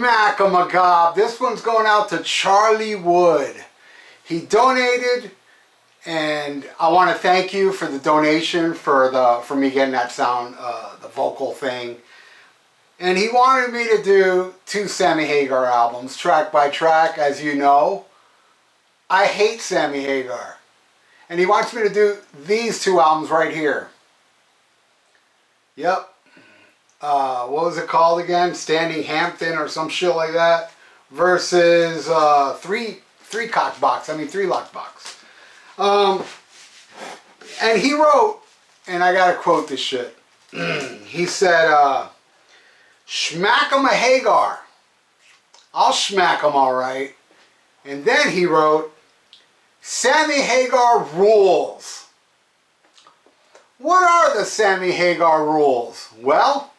SHMACKEMAGOB. This one's going out to Charlie Wood. He donated, and I want to thank you for the donation for me getting that sound, the vocal thing. And he wanted me to do 2 Sammy Hagar albums, track by track. As you know, I hate Sammy Hagar. And he wants me to do these 2 albums right here. Yep. What was it called again? Standing Hampton or some shit like that. Versus 3 cock box. I mean 3 lock box. And he wrote, and I gotta quote this shit. He said, "Schmack 'em a Hagar. I'll schmack 'em all right." And then he wrote, "Sammy Hagar rules." What are the Sammy Hagar rules? Well,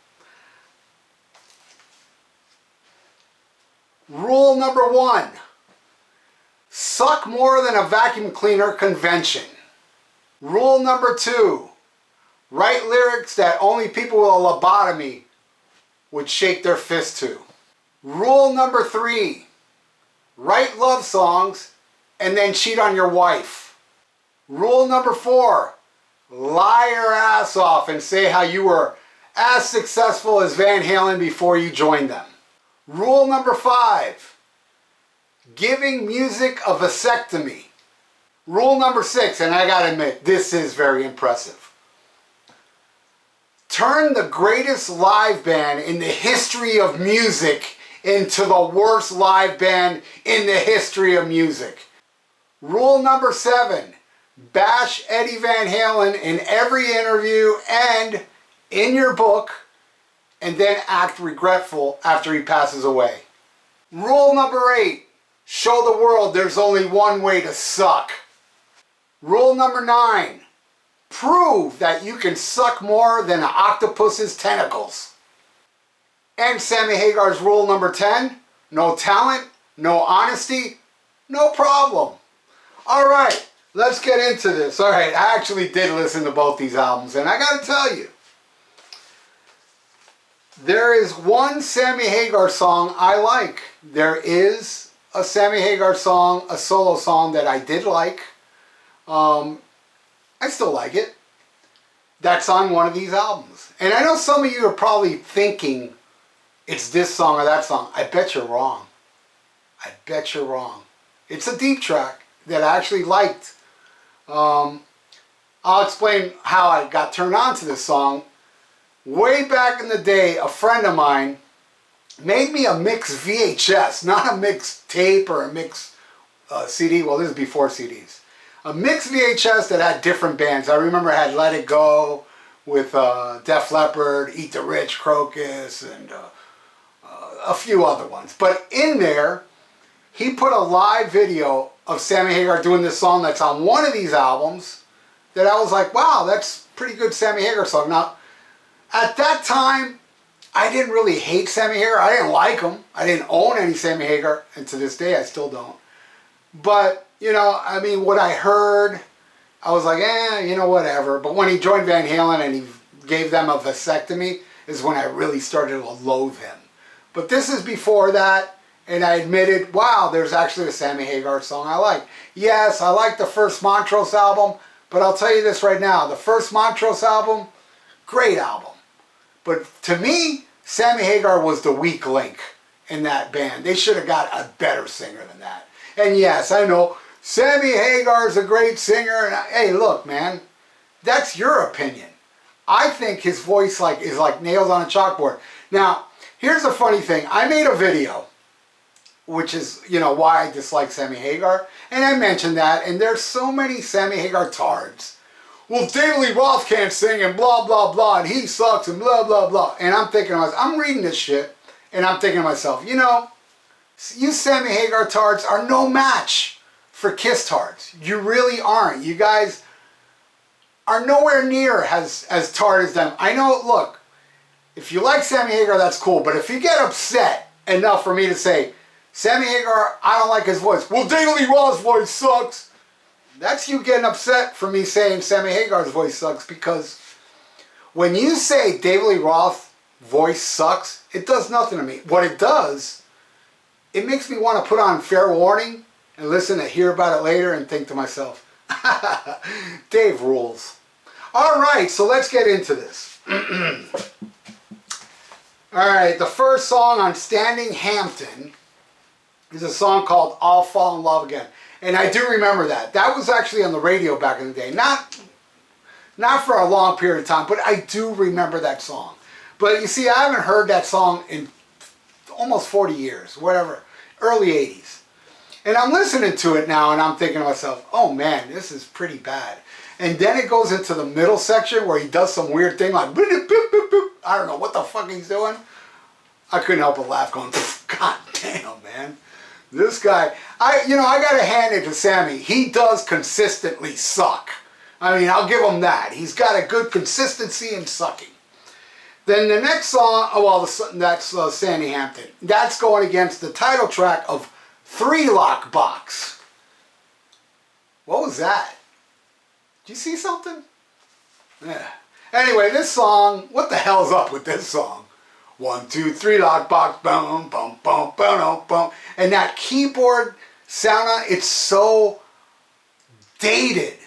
rule number 1, suck more than a vacuum cleaner convention. Rule number 2, write lyrics that only people with a lobotomy would shake their fist to. Rule number 3, write love songs and then cheat on your wife. Rule number 4, lie your ass off and say how you were as successful as Van Halen before you joined them. Rule number 5, giving music a vasectomy. Rule number 6, and I gotta admit, this is very impressive. Turn the greatest live band in the history of music into the worst live band in the history of music. Rule number 7, bash Eddie Van Halen in every interview and in your book, and then act regretful after he passes away. Rule number 8, show the world there's only one way to suck. Rule number 9, prove that you can suck more than an octopus's tentacles. And Sammy Hagar's rule number 10, no talent, no honesty, no problem. Alright, let's get into this. Alright, I actually did listen to both these albums, and I gotta tell you, there is one Sammy Hagar song I like. There is a Sammy Hagar song, a solo song that I did like. I still like it. That's on one of these albums. And I know some of you are probably thinking it's this song or that song. I bet you're wrong. I bet you're wrong. It's a deep track that I actually liked. I'll explain how I got turned on to this song. Way back in the day, a friend of mine made me a mixed VHS, not a mixed tape or a mixed CD. Well, this is before CDs. A mixed VHS that had different bands. I remember it had Let It Go with Def Leppard, Eat the Rich, Crocus, and a few other ones. But in there, he put a live video of Sammy Hagar doing this song that's on one of these albums that I was like, wow, that's a pretty good Sammy Hagar song. Now, at that time, I didn't really hate Sammy Hagar. I didn't like him. I didn't own any Sammy Hagar, and to this day, I still don't. But, you know, I mean, what I heard, I was like, you know, whatever. But when he joined Van Halen and he gave them a vasectomy is when I really started to loathe him. But this is before that, and I admitted, wow, there's actually a Sammy Hagar song I like. Yes, I like the first Montrose album, but I'll tell you this right now. The first Montrose album, great album. But to me, Sammy Hagar was the weak link in that band. They should have got a better singer than that. And yes, I know, Sammy Hagar is a great singer. And hey, look, man, that's your opinion. I think his voice is like nails on a chalkboard. Now, here's the funny thing. I made a video, which is, you know, why I dislike Sammy Hagar. And I mentioned that, and there's so many Sammy Hagar tards. Well, David Lee Roth can't sing and blah, blah, blah, and he sucks and blah, blah, blah. And I'm thinking to myself, I'm reading this shit, and I'm thinking to myself, you know, you Sammy Hagar tards are no match for Kiss tards. You really aren't. You guys are nowhere near as tard as them. I know, look, if you like Sammy Hagar, that's cool, but if you get upset enough for me to say, Sammy Hagar, I don't like his voice. Well, David Lee Roth's voice sucks. That's you getting upset for me saying Sammy Hagar's voice sucks, because when you say David Lee Roth's voice sucks, it does nothing to me. What it does it makes me want to put on Fair Warning and listen to Hear About It Later and think to myself, Dave rules. All right, so let's get into this. All right, the first song on Standing Hampton is a song called I'll Fall in Love Again. And I do remember that. That was actually on the radio back in the day. Not for a long period of time, but I do remember that song. But you see, I haven't heard that song in almost 40 years, whatever, early 80s. And I'm listening to it now and I'm thinking to myself, oh man, this is pretty bad. And then it goes into the middle section where he does some weird thing like, boop, boop, boop, boop. I don't know what the fuck he's doing. I couldn't help but laugh going, God damn, man. This guy, I gotta hand it to Sammy. He does consistently suck. I mean, I'll give him that. He's got a good consistency in sucking. Then the next song, that's Sandy Hampton. That's going against the title track of 3 Lock Box. What was that? Did you see something? Yeah. Anyway, this song, what the hell's up with this song? 1, 2, 3 lock box, boom, boom, boom, boom, boom. And that keyboard sound on it's so dated.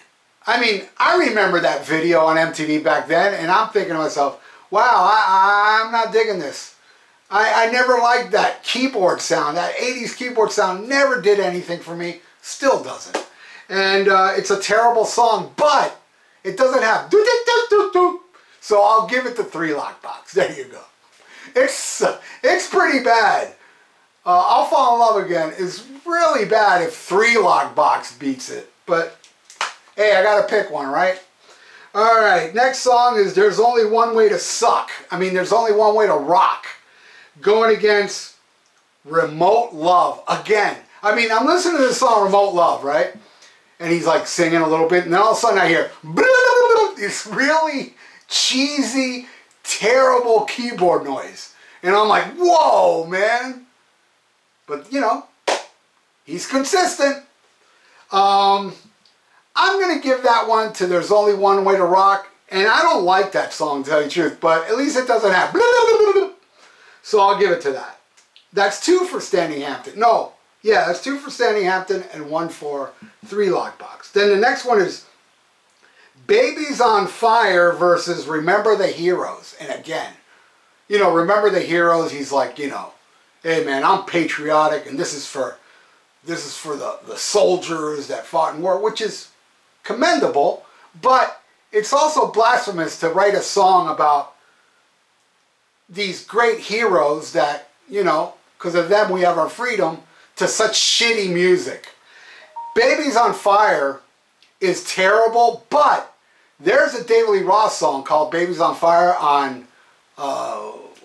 I mean, I remember that video on MTV back then, and I'm thinking to myself, wow, I'm not digging this. I never liked that keyboard sound. That 80s keyboard sound never did anything for me. Still doesn't. And it's a terrible song, but it doesn't have do-do-do-do-do. So I'll give it the 3 lock box. There you go. It's pretty bad. I'll Fall in Love Again is really bad if 3 lock box beats it. But hey, I gotta pick one, right? All right, next song is There's Only One Way to Suck. I mean, there's only one way to rock. Going against Remote Love. Again, I mean, I'm listening to this song, Remote Love, right? And he's like singing a little bit, and then all of a sudden I hear this really cheesy, terrible keyboard noise. And I'm like, whoa, man. But, you know, he's consistent. I'm going to give that one to There's Only One Way to Rock. And I don't like that song, to tell you the truth, but at least it doesn't have so I'll give it to that. That's 2 for Standing Hampton. No, yeah, that's 2 for Standing Hampton and 1 for 3 lock box. Then the next one is Babies on Fire versus Remember the Heroes. And again, you know, Remember the Heroes, he's like, you know, hey man, I'm patriotic and this is for the soldiers that fought in war, which is commendable, but it's also blasphemous to write a song about these great heroes that, you know, because of them we have our freedom, to such shitty music. Babies on Fire is terrible, but there's a David Lee Roth song called Babies on Fire on,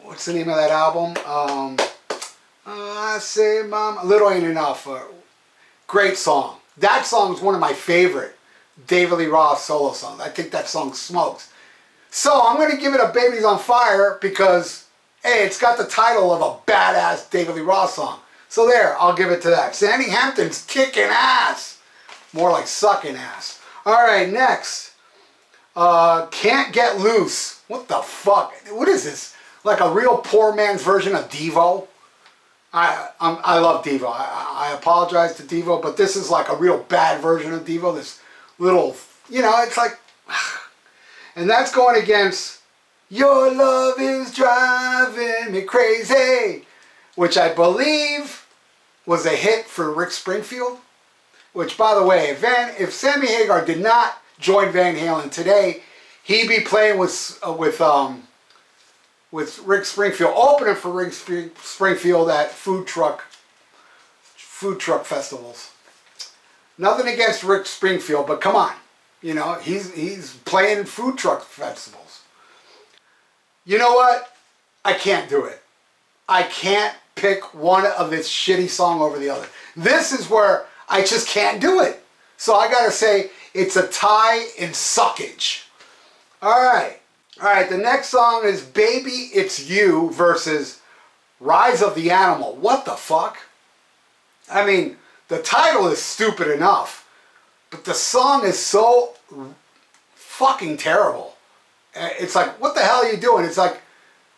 what's the name of that album? I Say Mama, Little Ain't Enough. Great song. That song is one of my favorite David Lee Roth solo songs. I think that song smokes. So I'm going to give it a Babies on Fire because, hey, it's got the title of a badass David Lee Roth song. So there, I'll give it to that. Sandy Hampton's kicking ass. More like sucking ass. All right, next. Can't Get Loose. What the fuck? What is this? Like a real poor man's version of Devo? I love Devo. I apologize to Devo, but this is like a real bad version of Devo. This little, you know, it's like... And that's going against Your Love Is Driving Me Crazy, which I believe was a hit for Rick Springfield. Which, by the way, if Sammy Hagar did not join Van Halen today, he'd be playing with Rick Springfield, opening for Rick Springfield at food truck festivals. Nothing against Rick Springfield, but come on. You know, he's playing food truck festivals. You know what? I can't do it. I can't pick one of this shitty song over the other. This is where I just can't do it. So I gotta say, it's a tie in suckage. Alright, the next song is Baby It's You versus Rise of the Animal. What the fuck? I mean, the title is stupid enough. But the song is so fucking terrible. It's like, what the hell are you doing? It's like,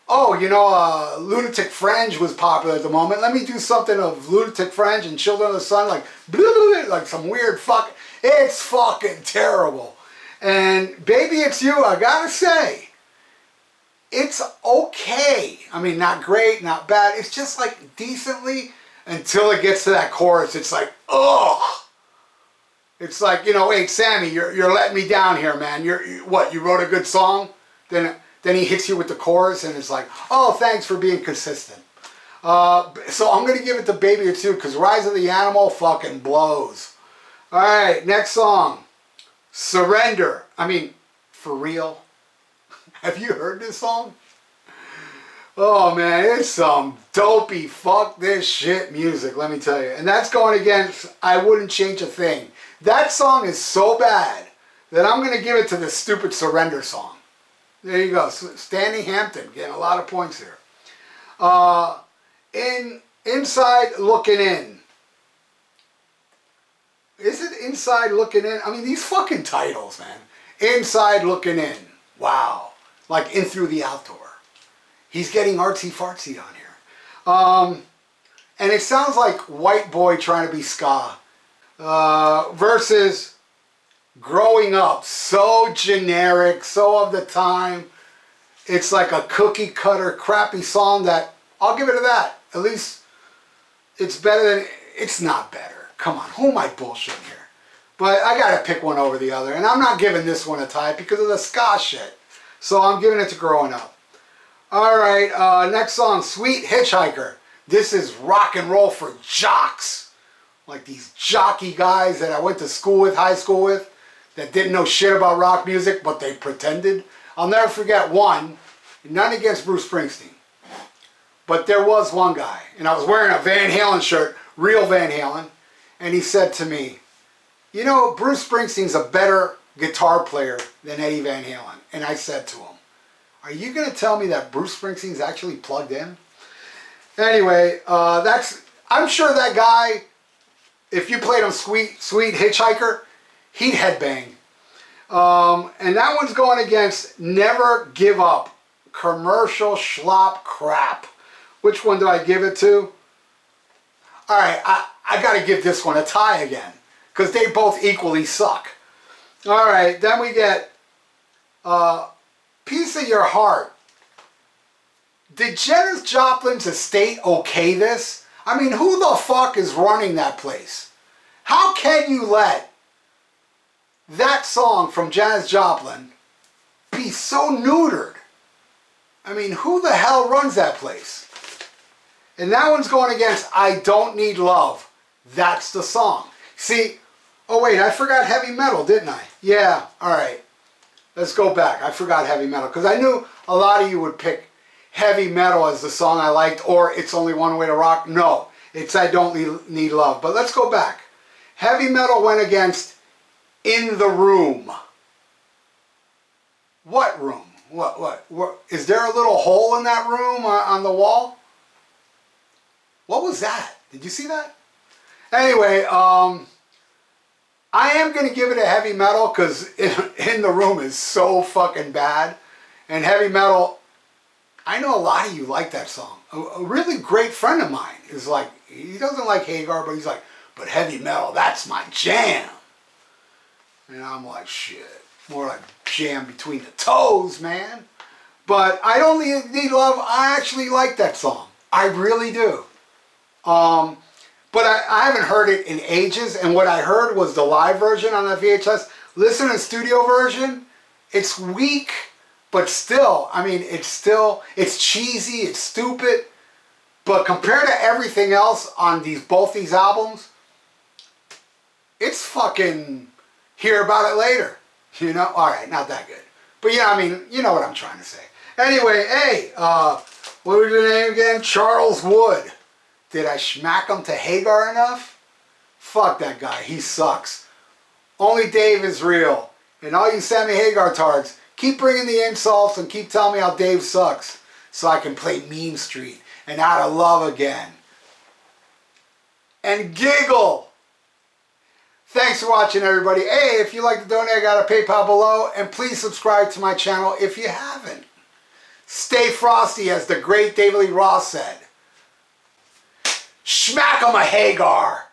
oh, you know, Lunatic Fringe was popular at the moment. Let me do something of Lunatic Fringe and Children of the Sun, like, blah, blah, blah, like some weird fuck. It's fucking terrible. And Baby It's You, I gotta say, it's okay. I mean, not great, not bad. It's just like decently until it gets to that chorus. It's like, ugh. It's like, you know, hey, Sammy, you're letting me down here, man. What, you wrote a good song? Then he hits you with the chorus and it's like, oh, thanks for being consistent. So I'm going to give it to Baby It's You because Rise of the Animal fucking blows. All right, next song. Surrender. I mean, for real. Have you heard this song? Oh man, it's some dopey fuck this shit music, let me tell you. And that's going against I Wouldn't Change a Thing. That song is so bad that I'm going to give it to the stupid Surrender song. There you go. Stanley Hampton getting a lot of points here. Inside Looking In. Is it Inside Looking In? I mean, these fucking titles, man. Inside Looking In. Wow. Like In Through the Outdoor. He's getting artsy-fartsy on here. And it sounds like White Boy Trying to Be Ska. Versus Growing Up. So generic, so of the time. It's like a cookie cutter crappy song that, I'll give it to that. At least it's better than, it's not better. Come on, who am I bullshitting here? But I gotta pick one over the other. And I'm not giving this one a tie because of the ska shit. So I'm giving it to Growing Up. Alright, next song, Sweet Hitchhiker. This is rock and roll for jocks. Like these jockey guys that I went to school with, high school with, that didn't know shit about rock music, but they pretended. I'll never forget one, none against Bruce Springsteen. But there was one guy, and I was wearing a Van Halen shirt, real Van Halen, and he said to me, you know, Bruce Springsteen's a better guitar player than Eddie Van Halen. And I said to him, are you going to tell me that Bruce Springsteen's actually plugged in? Anyway, I'm sure that guy, if you played him Sweet Hitchhiker, he'd headbang. And that one's going against Never Give Up. Commercial schlop crap. Which one do I give it to? Alright, I got to give this one a tie again. Because they both equally suck. Alright, then we get Piece of Your Heart. Did Janis Joplin's estate okay this? I mean, who the fuck is running that place? How can you let that song from Janis Joplin be so neutered? I mean, who the hell runs that place? And that one's going against I Don't Need Love. That's the song. See, oh wait, I forgot Heavy Metal, didn't I? Yeah, alright. Let's go back. I forgot Heavy Metal because I knew a lot of you would pick Heavy Metal as the song I liked or It's Only One Way to Rock. No, it's I Don't Need Love. But let's go back. Heavy Metal went against In the Room. What room? What? Is there a little hole in that room on the wall? What was that? Did you see that? Anyway, I am going to give it a Heavy Metal because In the Room is so fucking bad. And Heavy Metal, I know a lot of you like that song. A really great friend of mine is like, he doesn't like Hagar, but he's like, but Heavy Metal, that's my jam. And I'm like, shit. More like jam between the toes, man. But I Don't Need Love, I actually like that song. I really do. But I haven't heard it in ages, and what I heard was the live version on the VHS. Listen to the studio version. It's weak, but still, I mean, it's cheesy, it's stupid, but compared to everything else on both these albums, it's fucking hear about it later. You know? Alright, not that good. But yeah, I mean, you know what I'm trying to say. Anyway, hey, what was your name again? Charles Wood. Did I schmack him to Hagar enough? Fuck that guy. He sucks. Only Dave is real. And all you Sammy Hagar tards, keep bringing the insults and keep telling me how Dave sucks so I can play Mean Street and Out of Love again. And giggle. Thanks for watching, everybody. Hey, if you like to donate, I got a PayPal below. And please subscribe to my channel if you haven't. Stay frosty, as the great David Lee Roth said. Schmack 'em a Hagar.